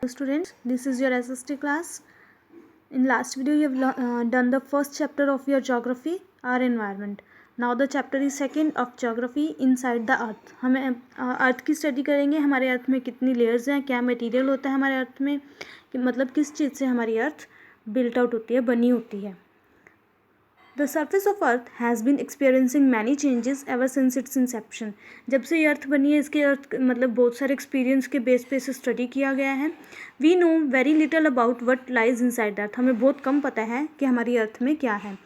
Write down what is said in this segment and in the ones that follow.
Students, this is your SST class. In last video you have done the first chapter of your geography, our environment. Now the chapter is second of geography, inside the earth. हमें अर्थ की study करेंगे. हमारे अर्थ में कितनी layers हैं, क्या material होता है हमारे अर्थ में, कि मतलब किस चीज़ से हमारी अर्थ बिल्ट आउट होती है, बनी होती है. The surface of Earth has been experiencing many changes ever since its inception. जब से ये अर्थ बनी है, इसके अर्थ मतलब बहुत सारे एक्सपीरियंस के बेस पे इसे स्टडी किया गया है. We know very little about what lies inside the earth. हमें बहुत कम पता है कि हमारी अर्थ में क्या है.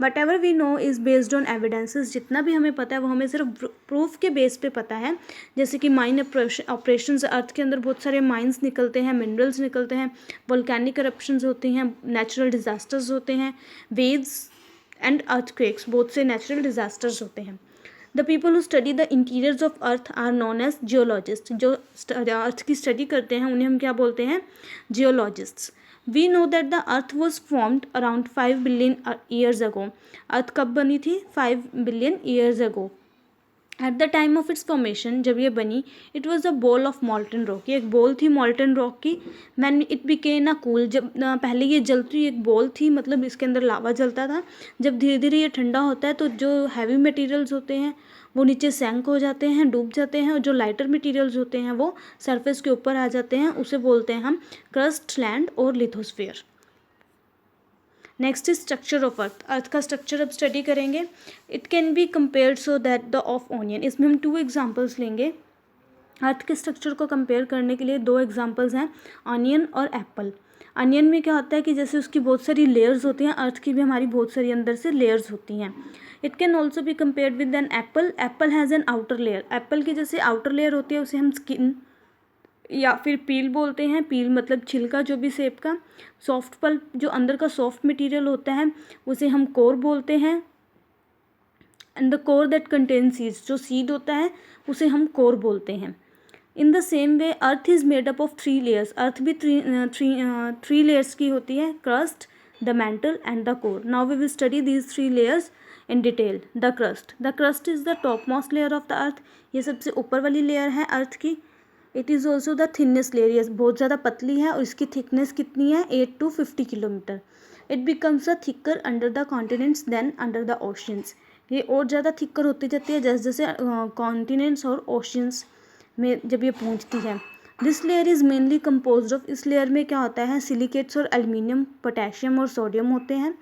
Whatever we know is based on evidences. जितना भी हमें पता है वो हमें सिर्फ प्रूफ के बेस पे पता है. जैसे कि माइन ऑपरेशंस, अर्थ के अंदर बहुत सारे माइंस निकलते हैं, मिनरल्स निकलते हैं, वोल्केनिक करप्शंस होती हैं, नेचुरल डिजास्टर्स होते हैं, वेव्स एंड अर्थक्वेक्स, बहुत से नेचुरल डिजास्टर्स होते हैं. The people who study the interiors of earth are known as geologist. जो अर्थ की स्टडी करते हैं उन्हें हम क्या बोलते हैं? Geologists. We know that the earth was formed around 5 billion years ago. Earth कब बनी थी? 5 billion years ago. At the time of its formation, जब ये बनी, it was a ball of molten rock. ये एक बॉल थी मॉल्टन रॉक की. Man it became a cool. जब पहले ये जलती हुई एक बॉल थी, मतलब इसके अंदर लावा जलता था. जब धीरे धीरे ये ठंडा होता है तो जो हैवी मटेरियल्स होते हैं वो नीचे सैंक हो जाते हैं, डूब जाते हैं, और जो लाइटर मटेरियल्स होते हैं वो सरफेस के ऊपर आ जाते हैं. उसे बोलते हैं हम क्रस्ट, लैंड और lithosphere. Next is structure of earth. Earth का स्ट्रक्चर अब स्टडी करेंगे. It can be compared so that the of onion. इसमें हम 2 एग्जांपल्स लेंगे. अर्थ के स्ट्रक्चर को कंपेयर करने के लिए 2 एग्जांपल्स हैं, ऑनियन और एप्पल. ऑनियन में क्या होता है कि जैसे उसकी बहुत सारी लेयर्स होती हैं, अर्थ की भी हमारी बहुत सारी अंदर से लेयर्स होती हैं. It can also be compared with an apple. Apple has an outer layer. Apple की जैसे आउटर लेयर होती है उसे हम स्किन या फिर पील बोलते हैं. पील मतलब छिलका, जो भी शेप का. सॉफ्ट पल्प, जो अंदर का सॉफ्ट मटेरियल होता है, उसे हम कोर बोलते हैं. And the core that contain seeds, जो सीड होता है उसे हम कोर बोलते हैं. In the same way earth is made up of 3 layers. Earth भी थ्री लेयर्स की होती है, crust, the mantle and the core. Now we will study these 3 layers in detail. The crust is the top most layer of the earth. ये सबसे ऊपर वाली layer है earth की. It is also the thinnest layer. ये बहुत ज़्यादा पतली है और इसकी थिकनेस कितनी है? 8 to 50 kilometre. It becomes a thicker under the continents then under the oceans. ये और ज़्यादा थिकर होती जाती है जैसे जैसे कॉन्टिनेंट्स और ओशंस में जब ये पहुंचती है. This layer is mainly composed of. इस लेयर में क्या होता है? सिलिकेट्स और एल्यूमिनियम, पोटेशियम और सोडियम होते हैं.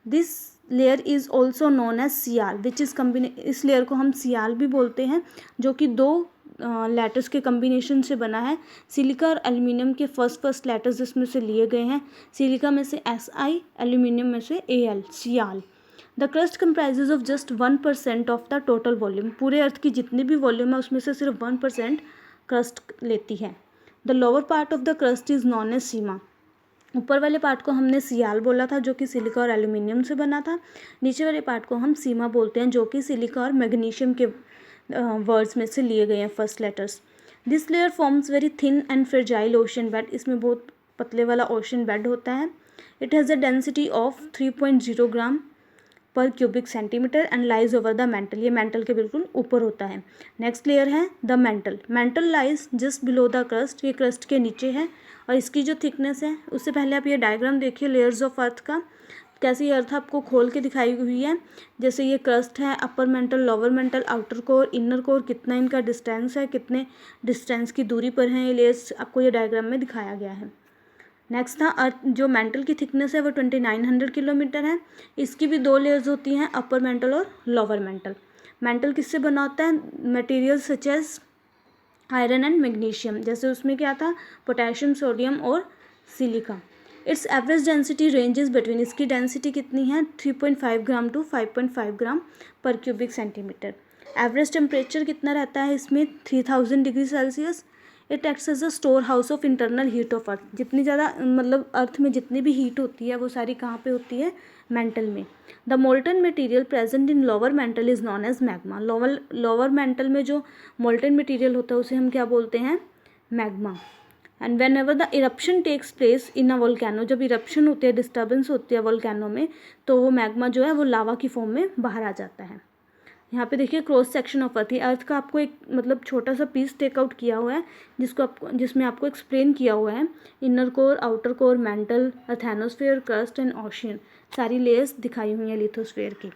This layer is also known as sial which is इस लेयर को हम सियाल भी बोलते हैं, जो कि 2 लेटर्स के कम्बिनेशन से बना है. सिलिका और एल्यूमिनियम के फर्स्ट लेटर्स इसमें से लिए गए हैं. सिलिका में से Si, एल्यूमिनियम में से Al, sial. The crust comprises of just 1% of the total volume. पूरे अर्थ की जितनी भी वॉल्यूम है उसमें से सिर्फ 1% क्रस्ट लेती है. The lower part of the crust is known as sima. ऊपर वाले पार्ट को हमने सियाल बोला था, जो कि सिलिका और एल्यूमिनियम से बना था. नीचे वाले पार्ट को हम सीमा बोलते हैं, जो कि सिलिका और मैग्नीशियम के वर्ड्स में से लिए गए हैं, first letters. This layer forms very thin and fragile ocean bed. इसमें बहुत पतले वाला ओशन बेड होता है. It has a density of 3.0 ग्राम पर cubic centimetre and lies over the mental. ये मेंटल के बिल्कुल ऊपर होता है. नेक्स्ट लेयर है the mental. Mental lies just below the crust. ये क्रस्ट के नीचे है और इसकी जो थिकनेस है, उससे पहले आप ये डायग्राम देखिए लेयर्स ऑफ अर्थ का, कैसे ये अर्थ आपको खोल के दिखाई हुई है. जैसे ये क्रस्ट है, upper mantle, lower mental, outer core, inner core, कितना इनका डिस्टेंस है, कितने डिस्टेंस की दूरी पर हैं ये लेयर्स, आपको ये डायग्राम में दिखाया गया है. नेक्स्ट था अर्थ. जो मेंटल की थिकनेस है वो 2900 किलोमीटर है. इसकी भी 2 लेयर्स होती हैं, अपर मेंटल और लोअर मेंटल. मेंटल किससे बना होता है? Material such as iron and magnesium. जैसे उसमें क्या था? पोटेशियम, सोडियम और silica. It's average density ranges between. इसकी डेंसिटी कितनी है? 3.5 ग्राम टू 5.5 ग्राम पर क्यूबिक सेंटीमीटर. एवरेज टेम्परेचर कितना रहता है इसमें? 3000 degree Celsius. It acts as a store house of internal heat of earth. जितनी ज़्यादा मतलब अर्थ में जितनी भी हीट होती है वो सारी कहाँ पे होती है? मेंटल में. The molten material present in lower mantle is known as magma. Lower mantle में जो मोल्टन मटेरियल होता है उसे हम क्या बोलते हैं? Magma. And whenever the eruption takes place in a volcano. जब इरप्शन होती है, डिस्टर्बेंस होती है वोल्केनो में, तो वो मैग्मा जो है वो लावा की फॉर्म में बाहर आ जाता है. यहाँ पे देखिए क्रॉस सेक्शन ऑफ अर्थ, ये अर्थ का आपको एक मतलब छोटा सा पीस टेकआउट किया हुआ है जिसमें आपको एक्सप्लेन किया हुआ है inner core, outer core, mantle, asthenosphere, crust and ocean, सारी लेयर्स दिखाई हुई हैं लिथोस्फेयर की।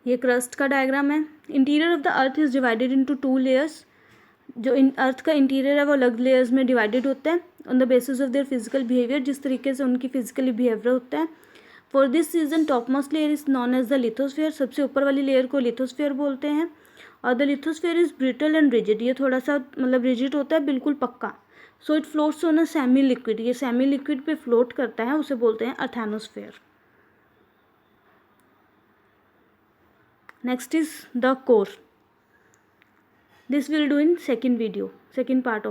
ये क्रस्ट का डायग्राम है। Interior of the earth is divided into 2 layers. जो अर्थ का इंटीरियर है वो अलग लेयर्स में डिवाइडेड होता है on the basis of their physical behaviour, जिस तरीके से उनकी फिजिकली बिहेवियर होता है। For this reason top most layer is known as the lithosphere, सबसे ऊपर वाली लेयर को लिथोस्फेयर बोलते हैं। और the lithosphere is brittle and rigid, ये थोड़ा सा मतलब रिजिड होता है, बिल्कुल पक्का। So it floats on a semi liquid, ये सेमी लिक्विड पे फ्लोट करता है, उसे बोलते हैं asthenosphere. Next is the core, this will do in second video, second part of